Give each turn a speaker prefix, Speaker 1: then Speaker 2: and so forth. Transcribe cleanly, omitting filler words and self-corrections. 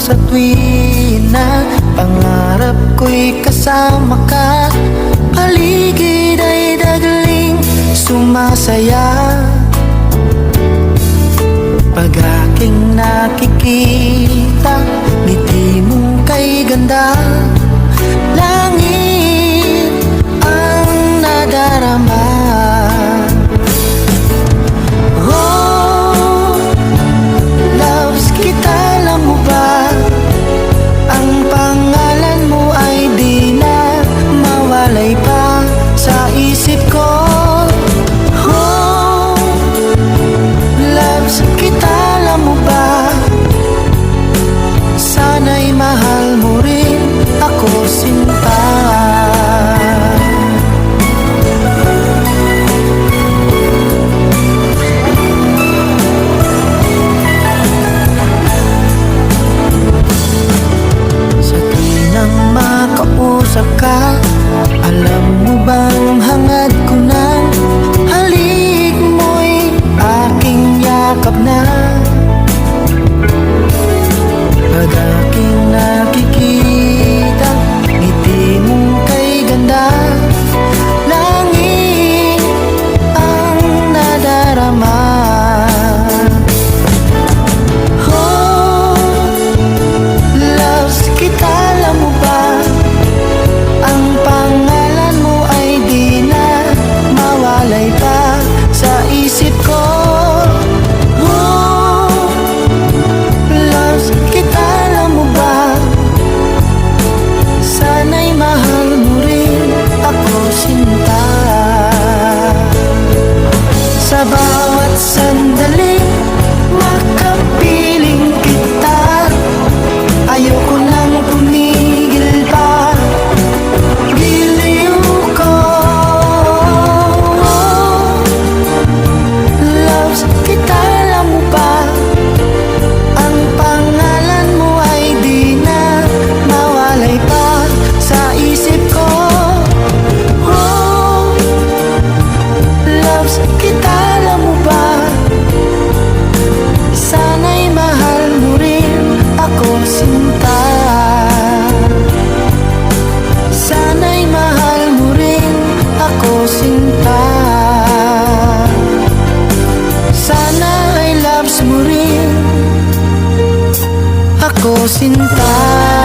Speaker 1: sa tuwin na pangarap ko'y kasama ka. Paligid ay dagling sumasaya pag aking nakikita, ngiti mong kay ganda. Langit ang nadarama. Oh, loves kita, alam mo ba? Ang pangalan mo ay di na mawalay pa sa isip ko. Oh, loves kita, alam mo ba? Sana'y mahal mo rin ako, sinta. Sa tuwing makausap ka, alam mo bang hangad ko ng halik mo'y aking yakap na. Pag aking nakikita, ngiti mong kay ganda. Langit ang nadarama. Oh, loves kita, alam mo ba? Ang pangalan mo ay di na mawalay pa sa isip ko. Sa bawat sandali, makapiling kita. Ayoko nang tumigil pa. Giliw ko. Loves kita, alam mo ba? Ang pangalan mo ay di na mawalay pa sa isip ko. Oh, loves kita, alam mo ba? Sana'y mahal mo rin ako, sinta. Sana'y mahal mo rin ako, sinta. Sana ay loves mo rin ako, sinta.